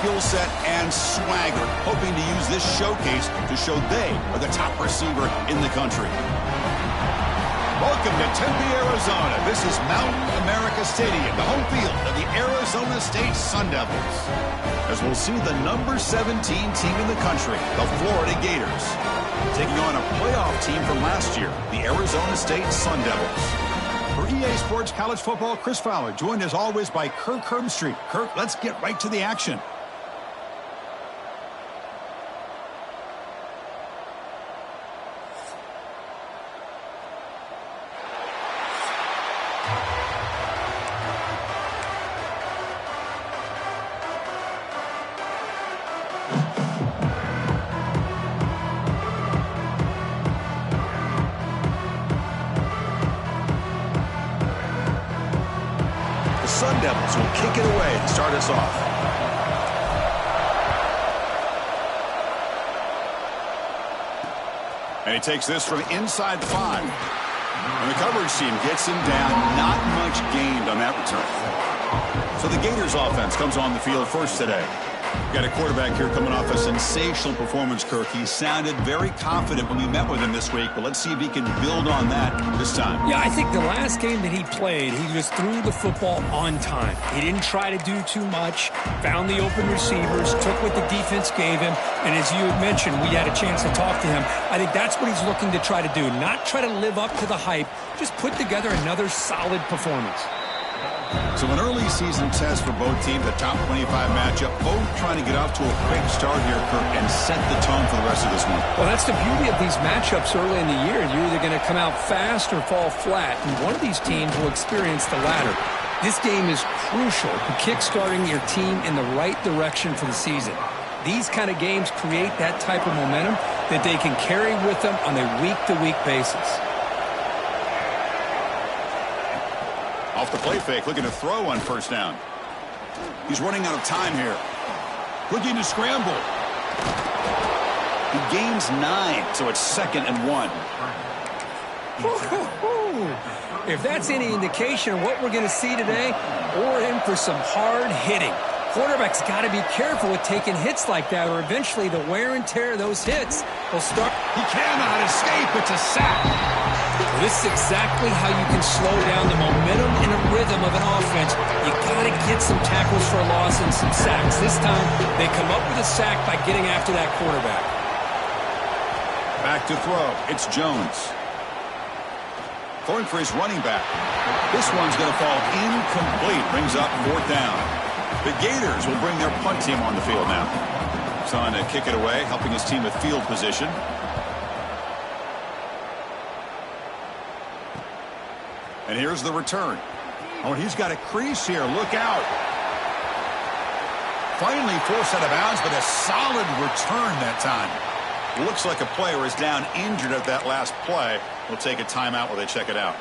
skill set and swagger, hoping to use this showcase to show they are the top receiver in the country. Welcome to Tempe, Arizona. This is Mountain America Stadium, the home field of the Arizona State Sun Devils. As we'll see the number 17 team in the country, the Florida Gators, taking on a playoff team from last year, the Arizona State Sun Devils. For EA Sports College Football, Chris Fowler, joined as always by Kirk Herbstreit. Kirk, let's get right to the action. Sun Devils will kick it away to start us off. And he takes this from inside the 5. And the coverage team gets him down. Not much gained on that return. So the Gators offense comes on the field first today. Got a quarterback here coming off a sensational performance, Kirk. He sounded very confident when we met with him this week, but let's see if he can build on that this time. Yeah, I think the last game that he played, he just threw the football on time. He didn't try to do too much, found the open receivers, took what the defense gave him, and as you had mentioned, we had a chance to talk to him. I think that's what he's looking to try to do, not try to live up to the hype, just put together another solid performance. So an early season test for both teams, a top 25 matchup, both trying to get off to a quick start here, Kirk, and set the tone for the rest of this one. Well, that's the beauty of these matchups early in the year. You're either going to come out fast or fall flat, and one of these teams will experience the latter. This game is crucial to kickstarting your team in the right direction for the season. These kind of games create that type of momentum that they can carry with them on a week-to-week basis. Off the play fake, looking to throw on first down. He's running out of time here. Looking to scramble. He gains 9, so it's 2nd and 1. If that's any indication of what we're going to see today, we're in for some hard hitting. Quarterback's got to be careful with taking hits like that, or eventually the wear and tear of those hits will start. He cannot escape. It's a sack. This is exactly how you can slow down the momentum and a rhythm of an offense. You got to get some tackles for a loss and some sacks. This time, they come up with a sack by getting after that quarterback. Back to throw. It's Jones. Throwing for his running back. This one's going to fall incomplete. Brings up 4th down. The Gators will bring their punt team on the field now. He's on to kick it away, helping his team with field position. And here's the return. Oh, he's got a crease here. Look out. Finally forced out of bounds, but a solid return that time. Looks like a player is down injured at that last play. We'll take a timeout while they check it out.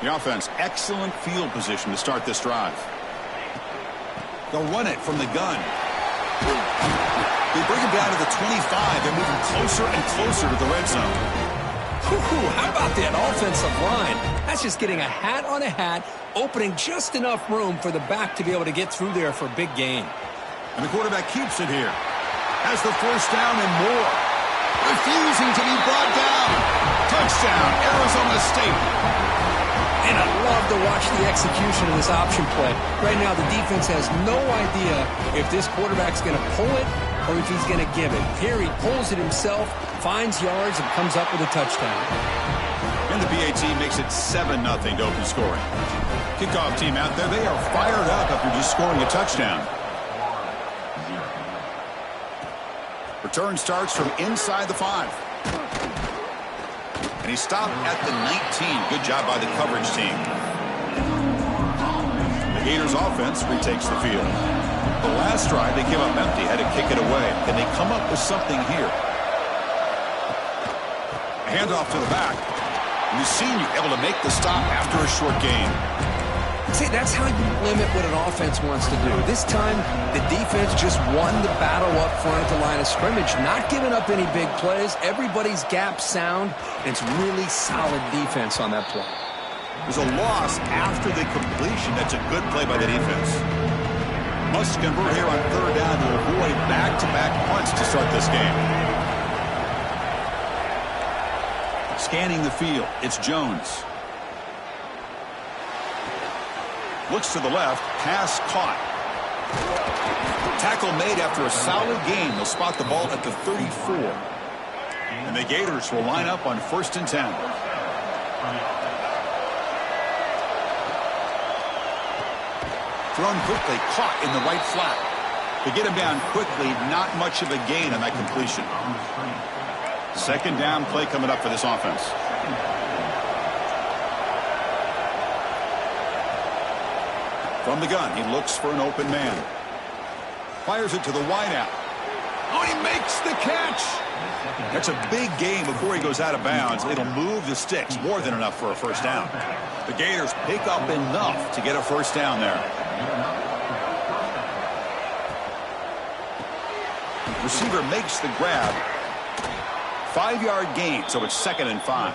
The offense, excellent field position to start this drive. They'll run it from the gun. They bring him down to the 25. They're moving closer and closer to the red zone. How about that offensive line? That's just getting a hat on a hat, opening just enough room for the back to be able to get through there for a big gain. And the quarterback keeps it here. Has the 1st down and more. Refusing to be brought down. Touchdown, Arizona State. And I love to watch the execution of this option play. Right now, the defense has no idea if this quarterback's going to pull it or if he's going to give it. Here he pulls it himself, finds yards, and comes up with a touchdown. And the PAT makes it 7-0 to open scoring. Kickoff team out there, they are fired up after just scoring a touchdown. Return starts from inside the 5. And he stopped at the 19. Good job by the coverage team. The Gators offense retakes the field. The last drive, they came up empty, had to kick it away. Can they come up with something here? A handoff to the back. And the senior able to make the stop after a short gain. See, that's how you limit what an offense wants to do. This time, the defense just won the battle up front at the line of scrimmage, not giving up any big plays. Everybody's gap sound, and it's really solid defense on that play. There's a loss after the completion. That's a good play by the defense. Must convert here on 3rd down to avoid start this game. Scanning the field, it's Jones. Looks to the left, pass caught. Tackle made after a solid gain. They'll spot the ball at the 34. And the Gators will line up on 1st and 10. Thrown quickly, caught in the right flat. To get him down quickly, not much of a gain on that completion. 2nd down play coming up for this offense. From the gun, he looks for an open man. Fires it to the wideout. Oh, he makes the catch. That's a big gain before he goes out of bounds. It'll move the sticks, more than enough for a 1st down. The Gators pick up enough to get a 1st down there. Receiver makes the grab. 5-yard gain, so it's 2nd and 5.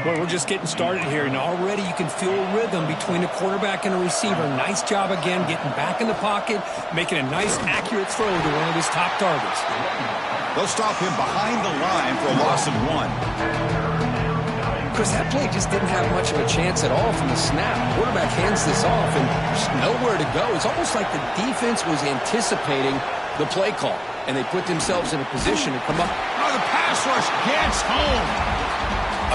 Well, we're just getting started here, and already you can feel a rhythm between a quarterback and a receiver. Nice job again getting back in the pocket, making a nice, accurate throw to one of his top targets. They'll stop him behind the line for a loss of 1. Chris, that play just didn't have much of a chance at all from the snap. The quarterback hands this off, and there's nowhere to go. It's almost like the defense was anticipating the play call, and they put themselves in a position to come up. Oh, the pass rush gets home.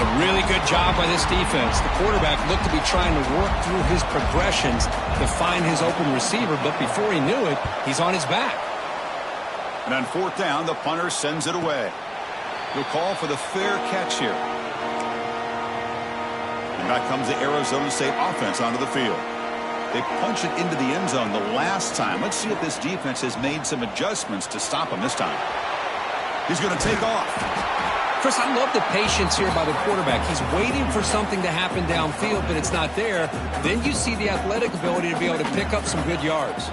A really good job by this defense. The quarterback looked to be trying to work through his progressions to find his open receiver, but before he knew it, he's on his back. And on 4th down, the punter sends it away. He'll call for the fair catch here. And back comes the Arizona State offense onto the field. They punch it into the end zone the last time. Let's see if this defense has made some adjustments to stop him this time. He's going to take off. Chris, I love the patience here by the quarterback. He's waiting for something to happen downfield, but it's not there. Then you see the athletic ability to be able to pick up some good yards.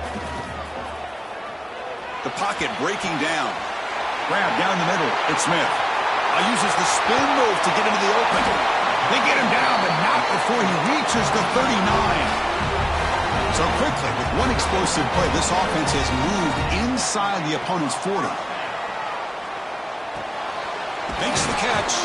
The pocket breaking down. Grab down the middle. It's Smith. Uses the spin move to get into the open. They get him down, but not before he reaches the 39. So quickly, with one explosive play, this offense has moved inside the opponent's 40. Makes the catch.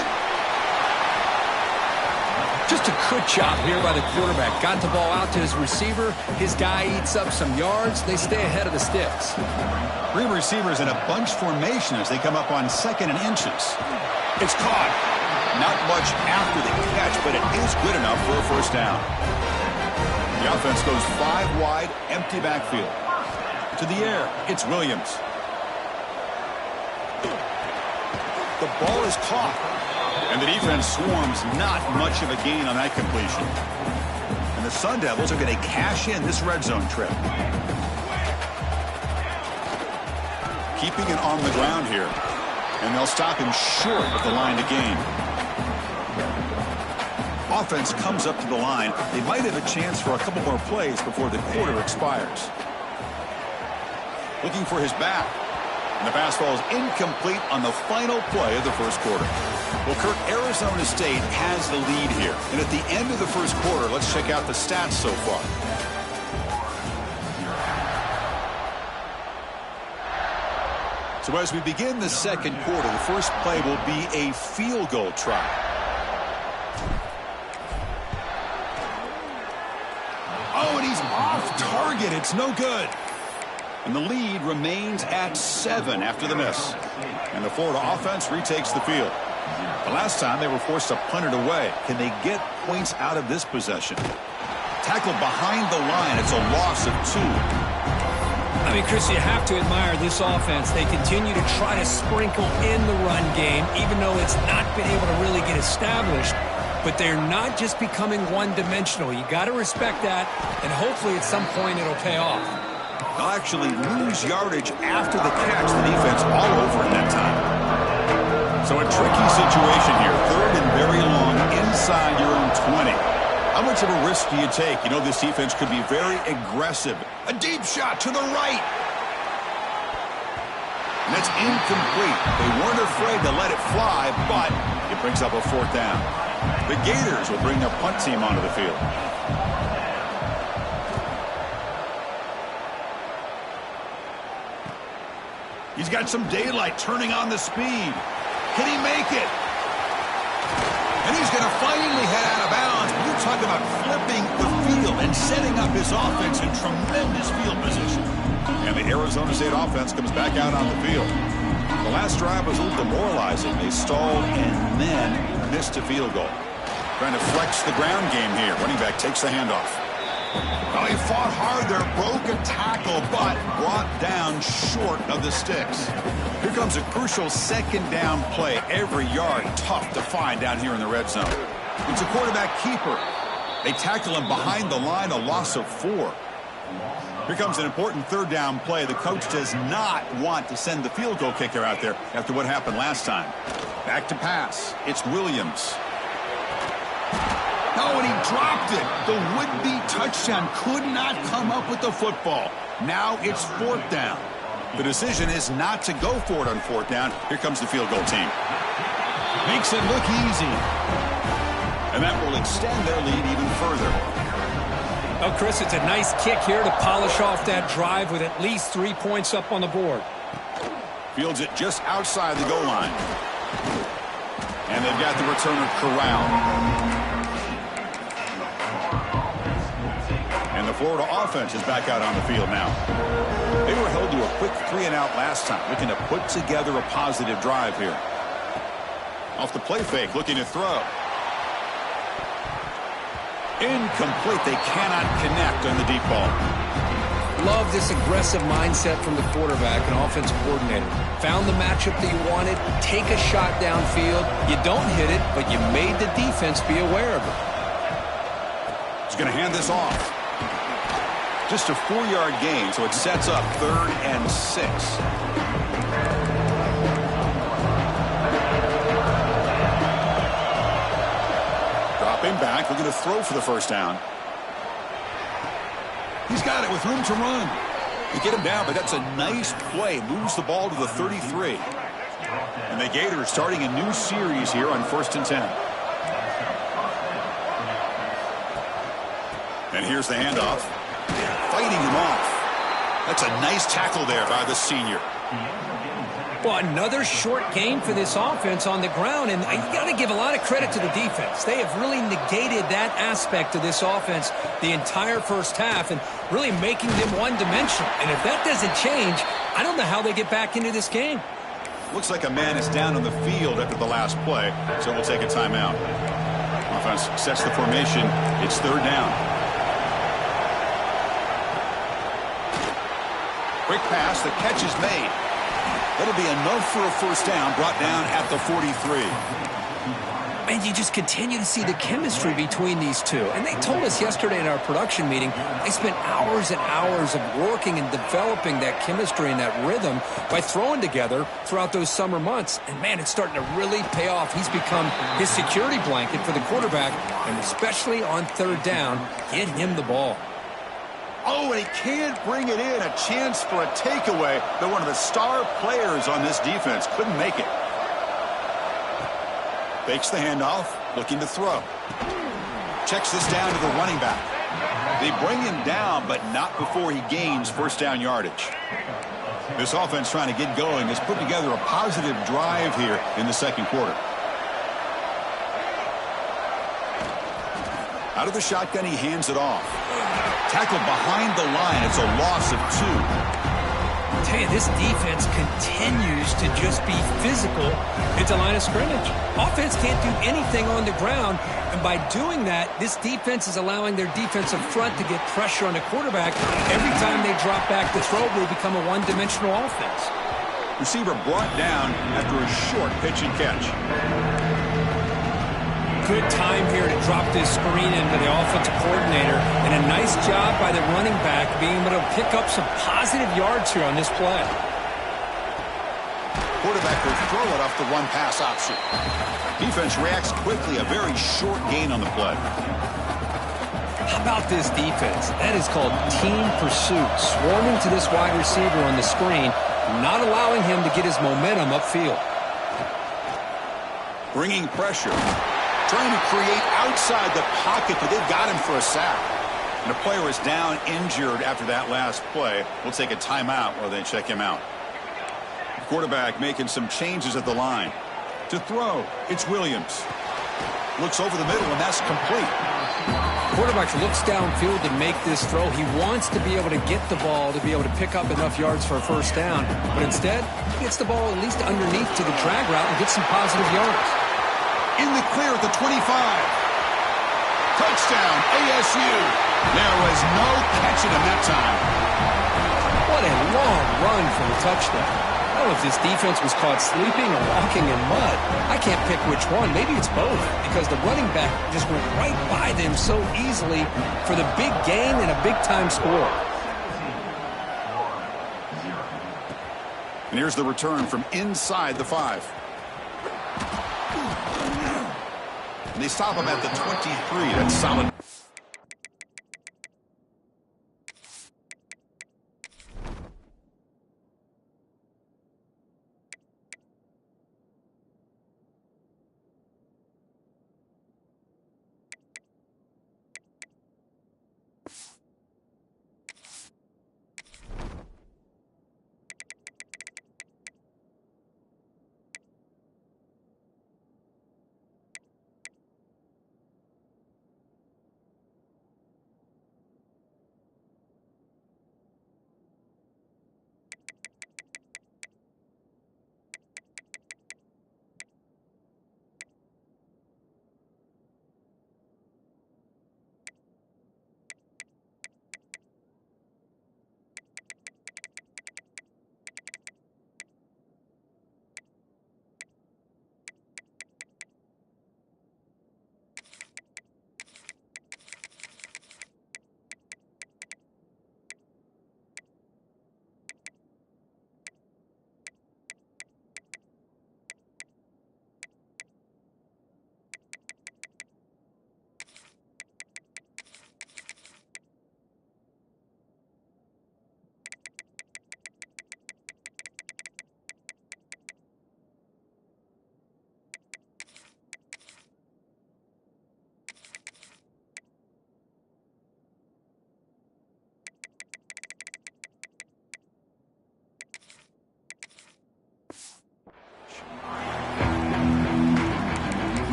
Just a good job here by the quarterback. Got the ball out to his receiver. His guy eats up some yards. They stay ahead of the sticks. 3 receivers in a bunch formation as they come up on 2nd and inches. It's caught. Not much after the catch, but it is good enough for a 1st down. The offense goes 5 wide, empty backfield. To the air, it's Williams. The ball is caught. And the defense swarms, not much of a gain on that completion. And the Sun Devils are going to cash in this red zone trip. Keeping it on the ground here. And they'll stop him short of the line to gain. Offense comes up to the line. They might have a chance for a couple more plays before the quarter expires. Looking for his back. And the pass falls incomplete on the final play of the 1st quarter. Well, Kirk, Arizona State has the lead here. And at the end of the 1st quarter, let's check out the stats so far. So as we begin the 2nd quarter, the first play will be a field goal try. Oh, and he's off target. It's no good. And the lead remains at 7 after the miss. And the Florida offense retakes the field. The last time they were forced to punt it away. Can they get points out of this possession? Tackled behind the line. It's a loss of 2. I mean, Chris, you have to admire this offense. They continue to try to sprinkle in the run game, even though it's not been able to really get established. But they're not just becoming one-dimensional. You got to respect that, and hopefully at some point it'll pay off. They'll actually lose yardage after the catch. The defense all over in that time. So a tricky situation here. 3rd and very long inside your own 20. How much of a risk do you take? You know this defense could be very aggressive. A deep shot to the right. And it's incomplete. They weren't afraid to let it fly, but it brings up a 4th down. The Gators will bring their punt team onto the field. He's got some daylight turning on the speed. Can he make it? And he's going to finally head out of bounds. You talk about flipping the field and setting up his offense in tremendous field position. And the Arizona State offense comes back out on the field. The last drive was a little demoralizing. They stalled and then missed a field goal. Trying to flex the ground game here. Running back takes the handoff. Oh, he fought hard there, broke a tackle, but brought down short of the sticks. Here comes a crucial second down play. Every yard tough to find down here in the red zone. It's a quarterback keeper. They tackle him behind the line, a loss of 4. Here comes an important third down play. The coach does not want to send the field goal kicker out there after what happened last time. Back to pass. It's Williams. Oh, and he dropped it. The would-be touchdown could not come up with the football. Now it's 4th down. The decision is not to go for it on 4th down. Here comes the field goal team. Makes it look easy. And that will extend their lead even further. Oh, Chris, it's a nice kick here to polish off that drive with at least 3 points up on the board. Fields it just outside the goal line. And they've got the returner corralled. And the Florida offense is back out on the field now. They were held to a quick 3-and-out last time, looking to put together a positive drive here. Off the play fake, looking to throw. Incomplete. They cannot connect on the deep ball. Love this aggressive mindset from the quarterback and offensive coordinator. Found the matchup that you wanted. Take a shot downfield. You don't hit it, but you made the defense be aware of it. He's going to hand this off. Just a 4-yard gain, so it sets up 3rd and 6. Dropping back, looking to throw for the first down. He's got it with room to run. You get him down, but that's a nice play. Moves the ball to the 33. And the Gators starting a new series here on 1st and 10. And here's the handoff. Fighting him off. That's a nice tackle there by the senior. Well, another short game for this offense on the ground, and you got to give a lot of credit to the defense. They have really negated that aspect of this offense the entire first half and really making them one-dimensional. And if that doesn't change, I don't know how they get back into this game. Looks like a man is down on the field after the last play, so we'll take a timeout. Offense sets the formation. It's 3rd down. Quick pass, the catch is made. That'll be enough for a first down, brought down at the 43. And you just continue to see the chemistry between these two. And they told us yesterday in our production meeting, they spent hours and hours of working and developing that chemistry and that rhythm by throwing together throughout those summer months. And, man, it's starting to really pay off. He's become his security blanket for the quarterback, and especially on 3rd down, get him the ball. Oh, and he can't bring it in. A chance for a takeaway, but one of the star players on this defense couldn't make it. Fakes the handoff, looking to throw. Checks this down to the running back. They bring him down, but not before he gains first down yardage. This offense trying to get going has put together a positive drive here in the second quarter. Out of the shotgun, he hands it off. Tackled behind the line. It's a loss of 2. I tell you, this defense continues to just be physical at the line of scrimmage. Offense can't do anything on the ground, and by doing that, this defense is allowing their defensive front to get pressure on the quarterback. Every time they drop back to throw, they become a one-dimensional offense. Receiver brought down after a short pitch and catch. Good time here to drop this screen into the offensive coordinator, and a nice job by the running back being able to pick up some positive yards here on this play. Quarterback will throw it off the one-pass option. Defense reacts quickly, a very short gain on the play. How about this defense? That is called team pursuit, swarming to this wide receiver on the screen, not allowing him to get his momentum upfield. Bringing pressure. Trying to create outside the pocket, but they've got him for a sack. And the player is down injured after that last play. We'll take a timeout while they check him out. Quarterback making some changes at the line. To throw, it's Williams. Looks over the middle, and that's complete. Quarterback looks downfield to make this throw. He wants to be able to get the ball to be able to pick up enough yards for a first down. But instead, he gets the ball at least underneath to the drag route and gets some positive yards. In the clear at the 25. Touchdown, ASU. There was no catching him that time. What a long run for the touchdown. I don't know if this defense was caught sleeping or walking in mud. I can't pick which one. Maybe it's both, because the running back just went right by them so easily for the big gain and a big-time score. And here's the return from inside the 5. And they stop him at the 23. That's solid.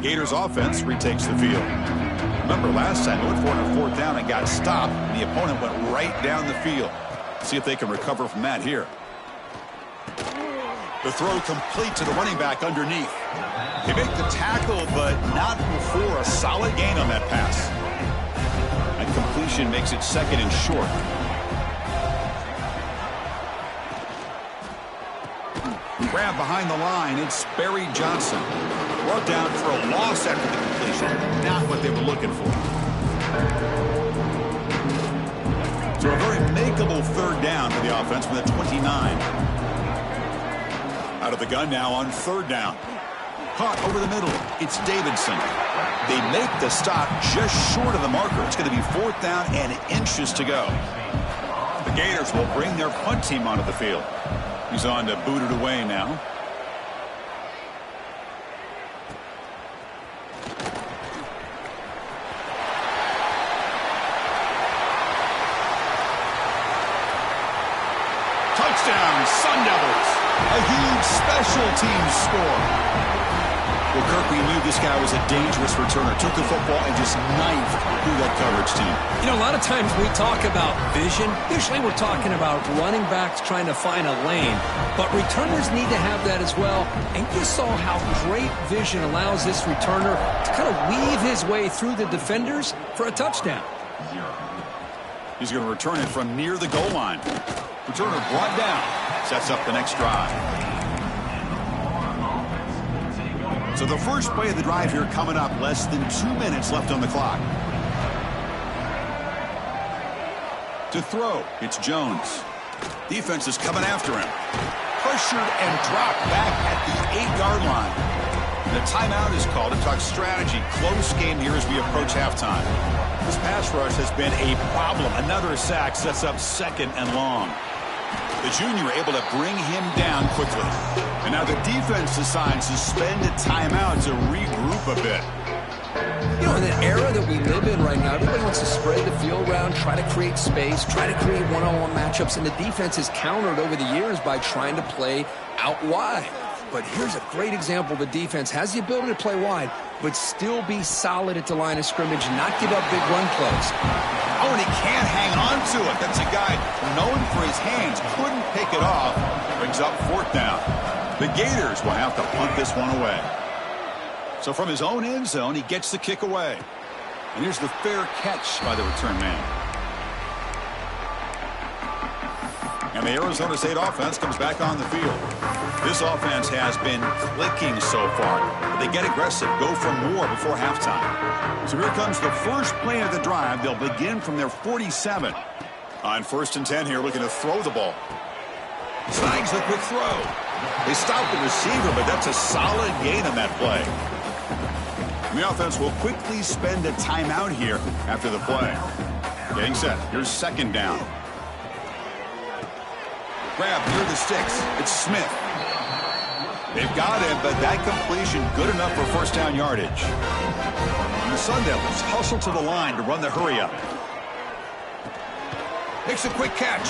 Gators offense retakes the field. Remember, last time they went for it on 4th down and got stopped, and the opponent went right down the field. See if they can recover from that here. The throw complete to the running back underneath. They make the tackle, but not before a solid gain on that pass. And completion makes it 2nd and short. Grab behind the line, it's Barry Johnson. Brought down for a loss after the completion. Not what they were looking for. So a very makeable 3rd down for the offense from the 29. Out of the gun now on 3rd down. Caught over the middle. It's Davidson. They make the stop just short of the marker. It's going to be 4th down and inches to go. The Gators will bring their punt team onto the field. He's on to boot it away now. Touchdown, Sun Devils. A huge special teams score. Well, Kirk, we knew this guy was a dangerous returner. Took the football and just knifed through that coverage team. You know, a lot of times we talk about vision. Usually we're talking about running backs trying to find a lane. But returners need to have that as well. And you saw how great vision allows this returner to kind of weave his way through the defenders for a touchdown. He's going to return it from near the goal line. Returner brought down. Sets up the next drive. So the first play of the drive here coming up. Less than 2 minutes left on the clock. To throw, it's Jones. Defense is coming after him. Pressured and dropped back at the 8-yard line. The timeout is called to talk strategy. Close game here as we approach halftime. This pass rush has been a problem. Another sack sets up 2nd and long. The junior able to bring him down quickly. And now the defense decides to spend a timeout to regroup a bit. You know, in the era that we live in right now, everybody wants to spread the field around, try to create space, try to create one-on-one matchups, and the defense is countered over the years by trying to play out wide. But here's a great example. The defense has the ability to play wide, but still be solid at the line of scrimmage and not give up big run plays. Oh, and he can't hang on to it. That's a guy known for his hands. Couldn't pick it off. Brings up 4th down. The Gators will have to punt this one away. So from his own end zone, he gets the kick away. And here's the fair catch by the return man. And the Arizona State offense comes back on the field. This offense has been clicking so far. They get aggressive, go for more before halftime. So here comes the first play of the drive. They'll begin from their 47. On 1st and 10 here, looking to throw the ball. Snags the quick throw. They stop the receiver, but that's a solid gain on that play. And the offense will quickly spend a timeout here after the play. Getting set. Here's 2nd down. Grab near the sticks. It's Smith. They've got him, but that completion good enough for 1st down yardage. And the Sun Devils hustle to the line to run the hurry up. Makes a quick catch.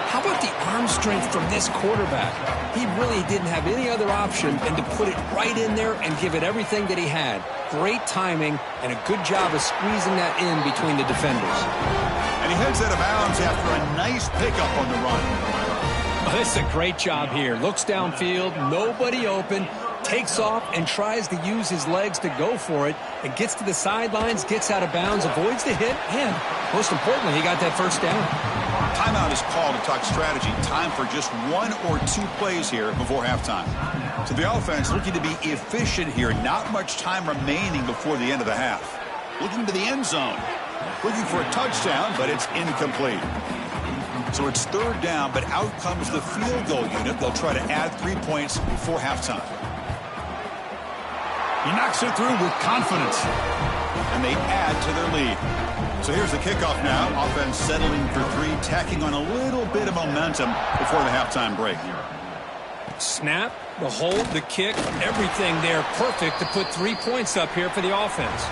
How about the arm strength from this quarterback? He really didn't have any other option than to put it right in there and give it everything that he had. Great timing and a good job of squeezing that in between the defenders. And he heads out of bounds after a nice pickup on the run. Oh, this is a great job here. Looks downfield, nobody open, takes off and tries to use his legs to go for it, and gets to the sidelines, gets out of bounds, avoids the hit, and most importantly, he got that 1st down. Timeout is called to talk strategy. Time for just 1 or 2 plays here before halftime. So the offense looking to be efficient here. Not much time remaining before the end of the half. Looking to the end zone. Looking for a touchdown, but it's incomplete. So it's 3rd down, but out comes the field goal unit. They'll try to add 3 points before halftime. He knocks it through with confidence. And they add to their lead. So here's the kickoff now. Offense settling for 3, tacking on a little bit of momentum before the halftime break. Snap, the hold, the kick, everything there perfect to put 3 points up here for the offense.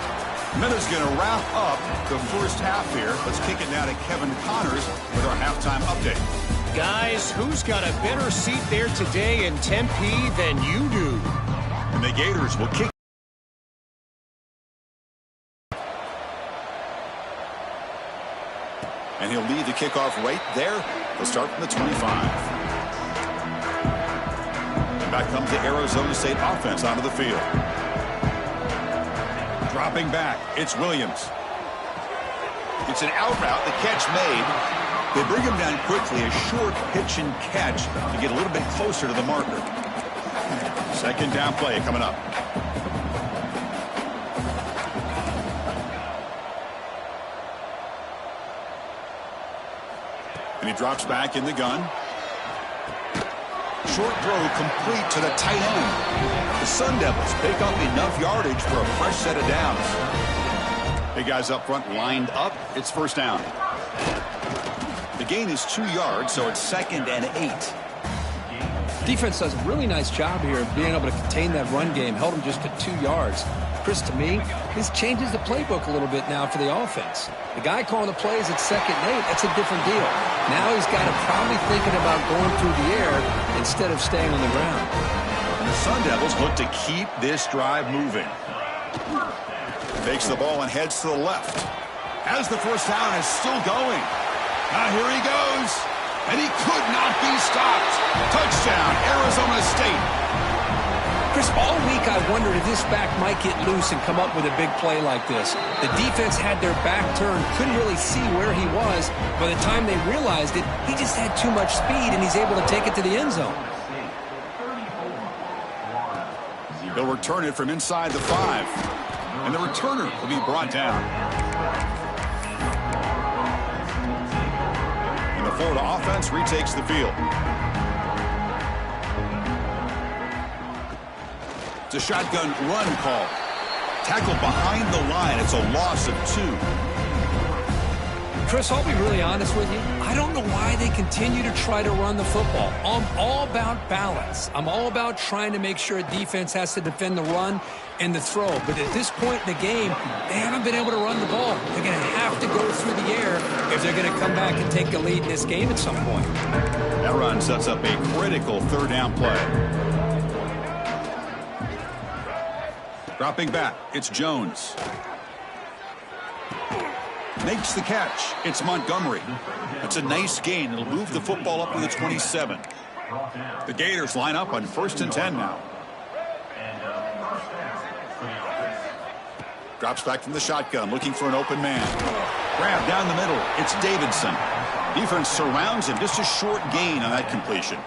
Miller's going to wrap up the first half here. Let's kick it now to Kevin Connors with our halftime update. Guys, who's got a better seat there today in Tempe than you do? And the Gators will kick. And he'll lead the kickoff right there. He'll start from the 25. And back comes the Arizona State offense onto the field. Dropping back, it's Williams. It's an out route, the catch made. They bring him down quickly, a short pitch and catch to get a little bit closer to the marker. 2nd down play coming up. And he drops back in the gun. Short throw complete to the tight end. The Sun Devils pick up enough yardage for a fresh set of downs. Big guys up front lined up. It's 1st down. The gain is 2 yards, so it's 2nd and 8. Defense does a really nice job here of being able to contain that run game. Held him just to 2 yards. Chris, to me, this changes the playbook a little bit now for the offense. The guy calling the plays at 2nd and 8, that's a different deal. Now he's got to probably thinking about going through the air instead of staying on the ground. And the Sun Devils look to keep this drive moving. Takes the ball and heads to the left. As the 1st down is still going. Now here he goes. And he could not be stopped. Touchdown, Arizona State. Chris, all week I wondered if this back might get loose and come up with a big play like this. The defense had their back turned, couldn't really see where he was. By the time they realized it, he just had too much speed, and he's able to take it to the end zone. They'll return it from inside the 5. And the returner will be brought down. And the Florida offense retakes the field. It's a shotgun run call. Tackled behind the line. It's a loss of 2. Chris, I'll be really honest with you. I don't know why they continue to try to run the football. I'm all about balance. I'm all about trying to make sure a defense has to defend the run and the throw. But at this point in the game, they haven't been able to run the ball. They're going to have to go through the air if they're going to come back and take the lead in this game at some point. That run sets up a critical third down play. Dropping back, it's Jones. Makes the catch. It's Montgomery. That's a nice gain. It'll move the football up to the 27. The Gators line up on 1st and 10 now. Drops back from the shotgun, looking for an open man. Grab down the middle. It's Davidson. Defense surrounds him. Just a short gain on that completion.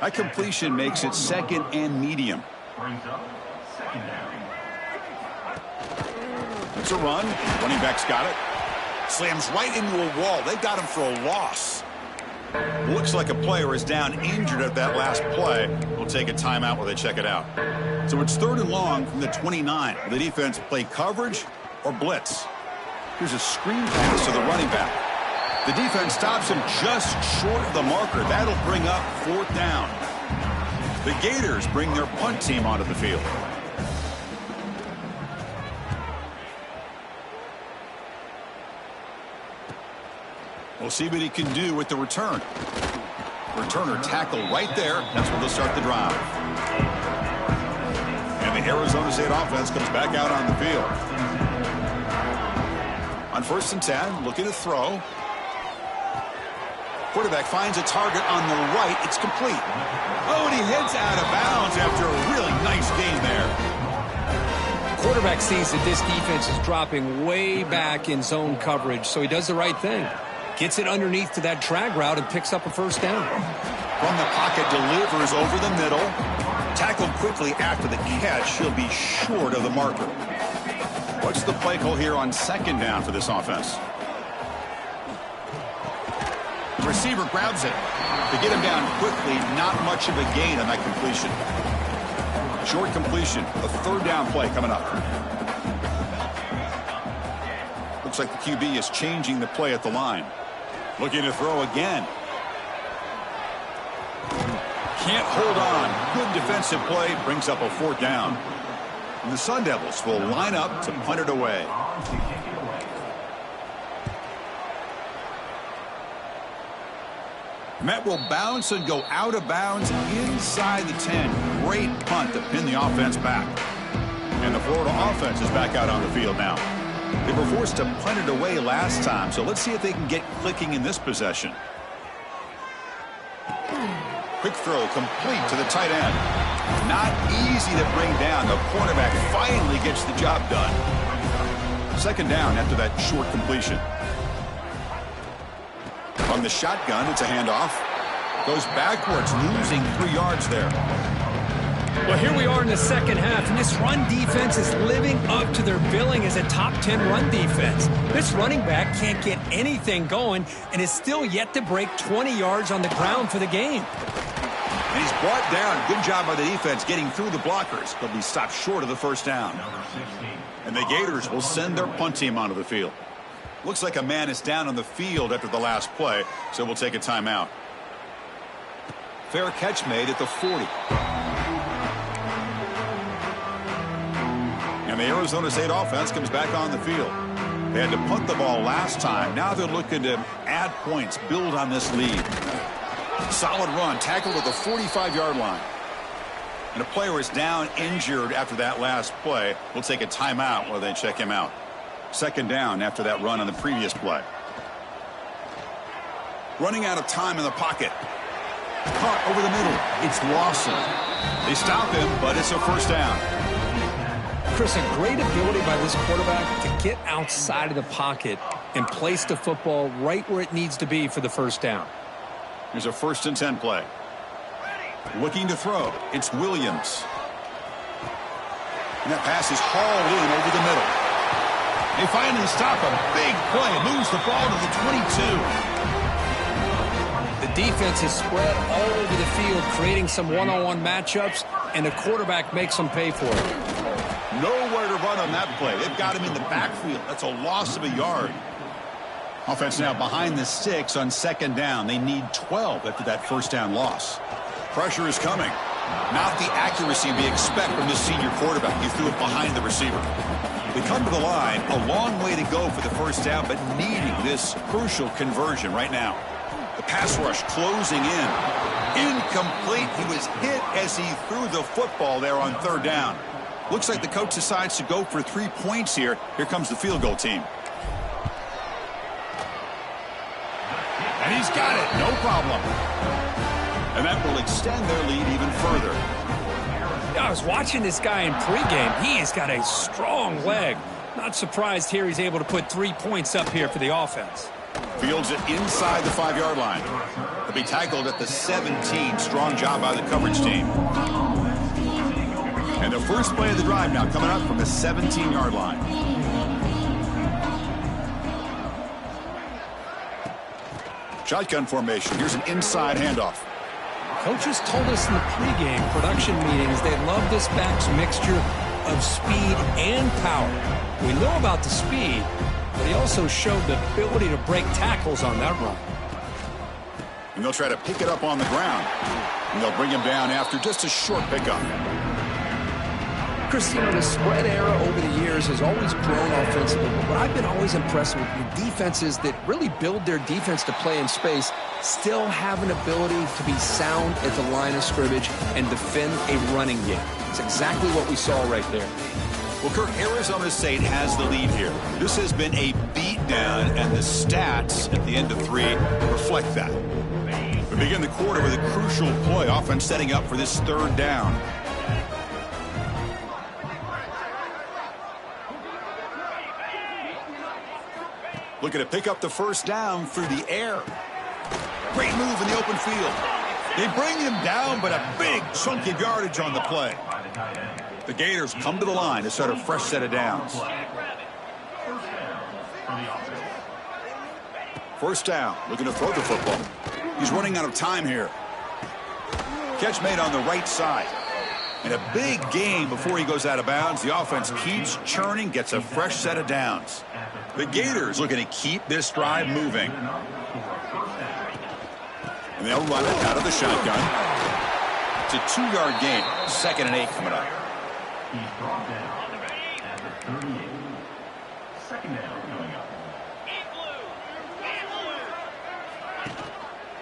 That completion makes it 2nd and medium. It's a run. Running back's got it. Slams right into a wall. They got him for a loss. Looks like a player is down injured at that last play. We'll take a timeout while they check it out. So it's 3rd and long from the 29. Will the defense play coverage or blitz? Here's a screen pass to the running back. The defense stops him just short of the marker. That'll bring up 4th down. The Gators bring their punt team onto the field. We'll see what he can do with the return. Returner tackle right there. That's where they'll start the drive. And the Arizona State offense comes back out on the field. On 1st and 10, looking to throw. Quarterback finds a target on the right. It's complete. Oh, and he heads out of bounds after a really nice gain there. Quarterback sees that this defense is dropping way back in zone coverage, so he does the right thing. Gets it underneath to that drag route and picks up a 1st down. From the pocket, delivers over the middle. Tackled quickly after the catch. He'll be short of the marker. What's the play call here on 2nd down for this offense? The receiver grabs it. To get him down quickly, not much of a gain on that completion. Short completion, a 3rd down play coming up. Looks like the QB is changing the play at the line. Looking to throw again. Can't hold on. Good defensive play. Brings up a 4th down. And the Sun Devils will line up to punt it away. Met will bounce and go out of bounds inside the 10. Great punt to pin the offense back. And the Florida offense is back out on the field now. They were forced to punt it away last time, so let's see if they can get clicking in this possession. Quick throw complete to the tight end. Not easy to bring down. The cornerback finally gets the job done. 2nd down after that short completion. From the shotgun, it's a handoff. Goes backwards, losing 3 yards there. Well, here we are in the 2nd half, and this run defense is living up to their billing as a top 10 run defense. This running back can't get anything going and is still yet to break 20 yards on the ground for the game. And he's brought down. Good job by the defense getting through the blockers. But he stopped short of the 1st down. And the Gators will send their punt team onto the field. Looks like a man is down on the field after the last play, so we'll take a timeout. Fair catch made at the 40. And the Arizona State offense comes back on the field. They had to punt the ball last time. Now they're looking to add points, build on this lead. Solid run, tackled at the 45-yard line. And a player is down injured after that last play. We'll take a timeout while they check him out. 2nd down after that run on the previous play. Running out of time in the pocket. Caught over the middle. It's Lawson. They stop him, but it's a 1st down. Chris, a great ability by this quarterback to get outside of the pocket and place the football right where it needs to be for the 1st down. Here's a 1st and 10 play. Looking to throw. It's Williams. And that pass is hauled in over the middle. They finally stop a big play. Moves the ball to the 22. The defense is spread all over the field, creating some one-on-one matchups, and the quarterback makes them pay for it. Nowhere to run on that play. They've got him in the backfield. That's a loss of a yard. Offense now behind the 6 on second down. They need 12 after that first down loss. Pressure is coming. Not the accuracy we expect from this senior quarterback. He threw it behind the receiver. They come to the line, a long way to go for the first down, but needing this crucial conversion right now. The pass rush closing in. Incomplete. He was hit as he threw the football there on third down. Looks like the coach decides to go for 3 points here. Here comes the field goal team. And he's got it. No problem. And that will extend their lead even further. I was watching this guy in pregame. He has got a strong leg. Not surprised here he's able to put 3 points up here for the offense. Fields it inside the 5-yard line. He'll be tackled at the 17. Strong job by the coverage team. And the first play of the drive now coming up from the 17-yard line. Shotgun formation. Here's an inside handoff. Coaches told us in the pregame production meetings they love this back's mixture of speed and power. We know about the speed, but he also showed the ability to break tackles on that run. And they'll try to pick it up on the ground. And they'll bring him down after just a short pickup. Chris, you know, the spread era over the years has always grown offensively, but what I've been always impressed with the defenses that really build their defense to play in space still have an ability to be sound at the line of scrimmage and defend a running game. It's exactly what we saw right there. Well, Kirk, Arizona State has the lead here. This has been a beatdown, and the stats at the end of 3 reflect that. We begin the quarter with a crucial play, offense setting up for this third down. Looking to pick up the first down through the air. Great move in the open field. They bring him down, but a big chunk of yardage on the play. The Gators come to the line to start a fresh set of downs. First down, looking to throw the football. He's running out of time here. Catch made on the right side. And a big gain before he goes out of bounds. The offense keeps churning, gets a fresh set of downs. The Gators looking to keep this drive moving. And they'll run it out of the shotgun. It's a 2-yard gain. 2nd and 8 coming up.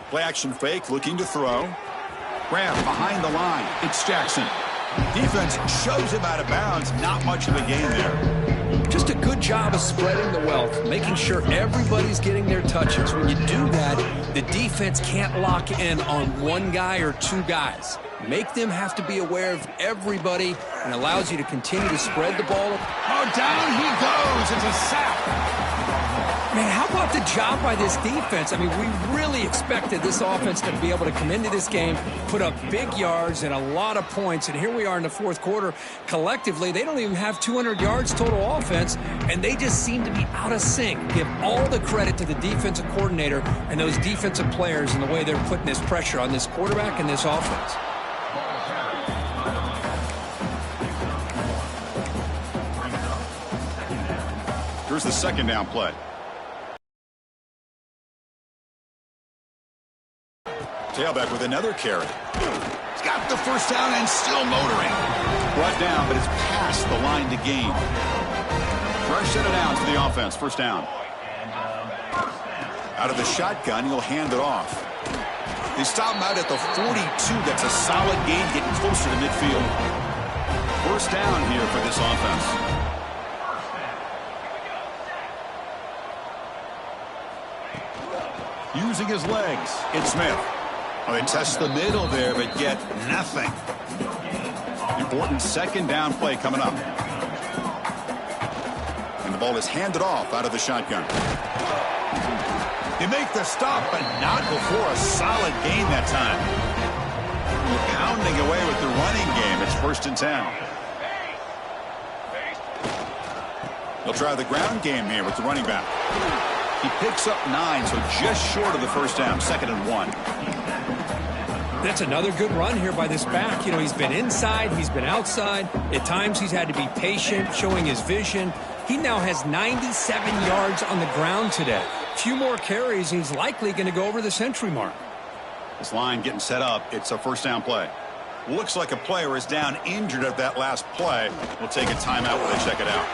Play action fake, looking to throw. Grab behind the line. It's Jackson. Defense shows him out of bounds. Not much of a gain there. Just a good job of spreading the wealth, making sure everybody's getting their touches. When you do that, the defense can't lock in on one guy or 2 guys. Make them have to be aware of everybody and allows you to continue to spread the ball. Oh, down he goes. It's a sack. Man, how about the job by this defense? I mean, we really expected this offense to be able to come into this game, put up big yards and a lot of points, and here we are in the 4th quarter. Collectively, they don't even have 200 yards total offense, and they just seem to be out of sync. Give all the credit to the defensive coordinator and those defensive players and the way they're putting this pressure on this quarterback and this offense. Here's the 2nd down play. Tailback with another carry. He's got the first down and still motoring. Brought down, but it's past the line to gain. Fresh set of downs for the offense. First down. Out of the shotgun, he'll hand it off. They stop him out at the 42. That's a solid gain, getting closer to midfield. First down here for this offense. Using his legs, it's Smith. Oh, they test the middle there, but get nothing. Important 2nd down play coming up. And the ball is handed off out of the shotgun. They make the stop, but not before a solid gain that time. Pounding away with the running game. It's 1st and 10. They'll try the ground game here with the running back. He picks up 9, so just short of the first down. 2nd and 1. That's another good run here by this back. You know, he's been inside, he's been outside. At times he's had to be patient, showing his vision. He now has 97 yards on the ground today. few more carries, and he's likely going to go over the century mark. This line getting set up. It's a first down play. Looks like a player is down injured at that last play. We'll take a timeout while they check it out.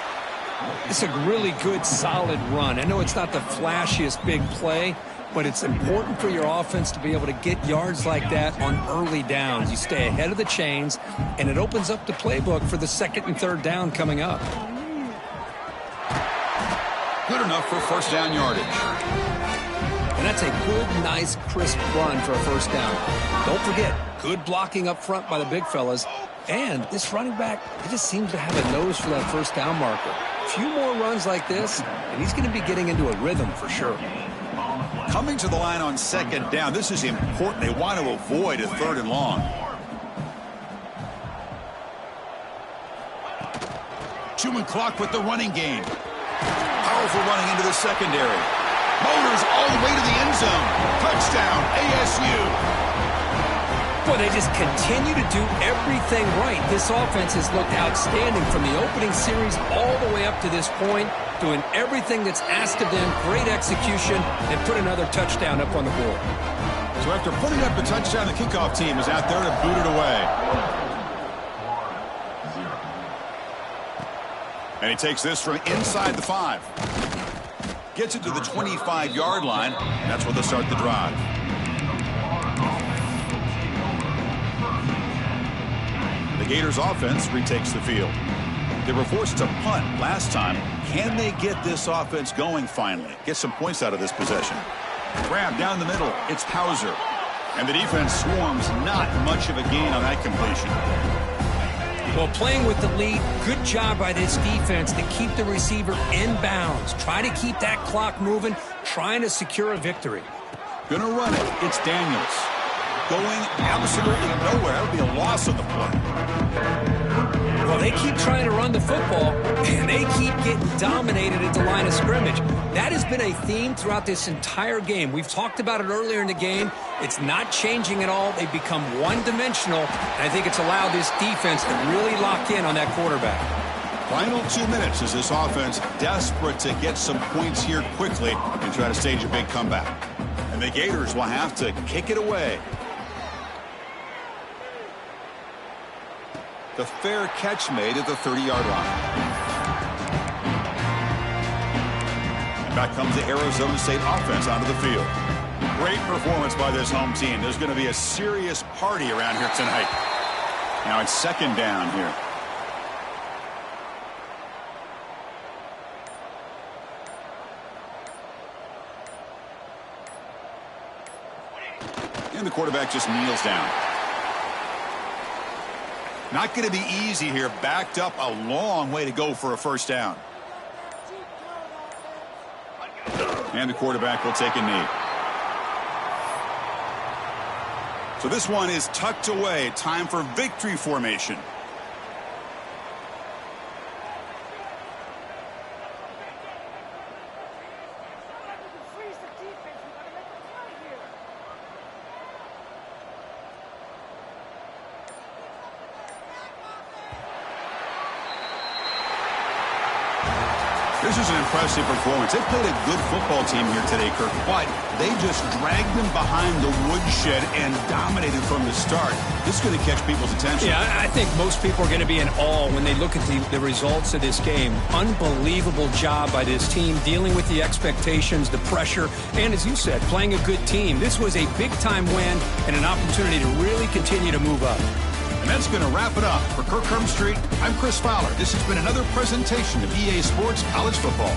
It's a really good, solid run. I know it's not the flashiest big play, but it's important for your offense to be able to get yards like that on early downs. You stay ahead of the chains, and it opens up the playbook for the second and third down coming up. Good enough for first down yardage. And that's a good, nice, crisp run for a first down. Don't forget, good blocking up front by the big fellas. And this running back, he just seems to have a nose for that first down marker. A few more runs like this, and he's going to be getting into a rhythm for sure. Coming to the line on second down, this is important. They want to avoid a third and long. Chewing clock with the running game. Powerful running into the secondary. Motors all the way to the end zone. Touchdown, ASU. Boy, they just continue to do everything right. This offense has looked outstanding from the opening series all the way up to this point, doing everything that's asked of them, great execution, and put another touchdown up on the board. So after putting up the touchdown, the kickoff team is out there to boot it away. And he takes this from inside the 5. Gets it to the 25-yard line, and that's where they'll start the drive. The Gators offense retakes the field. They were forced to punt last time. Can they get this offense going finally? Get some points out of this possession. Grab down the middle. It's Hauser. And the defense swarms. Not much of a gain on that completion. Well, playing with the lead, good job by this defense to keep the receiver in bounds. Try to keep that clock moving, trying to secure a victory. Gonna run it. It's Daniels. Going absolutely nowhere. That'll be a loss of the play. Well, they keep trying to run the football, and they keep getting dominated at the line of scrimmage. That has been a theme throughout this entire game. We've talked about it earlier in the game. It's not changing at all. They've become one-dimensional, and I think it's allowed this defense to really lock in on that quarterback. Final 2 minutes as this offense desperate to get some points here quickly and try to stage a big comeback. And the Gators will have to kick it away. The fair catch made at the 30-yard line. And back comes the Arizona State offense onto the field. Great performance by this home team. There's going to be a serious party around here tonight. Now it's second down here. And the quarterback just kneels down. Not going to be easy here. Backed up a long way to go for a first down. And the quarterback will take a knee. So this one is tucked away. Time for victory formation. This is an impressive performance. They played a good football team here today, Kirk, but they just dragged them behind the woodshed and dominated from the start. This is going to catch people's attention. Yeah, I think most people are going to be in awe when they look at the results of this game. Unbelievable job by this team dealing with the expectations, the pressure, and as you said, playing a good team. This was a big-time win and an opportunity to really continue to move up. And that's going to wrap it up. For Kirk Street, I'm Chris Fowler. This has been another presentation of EA Sports College Football.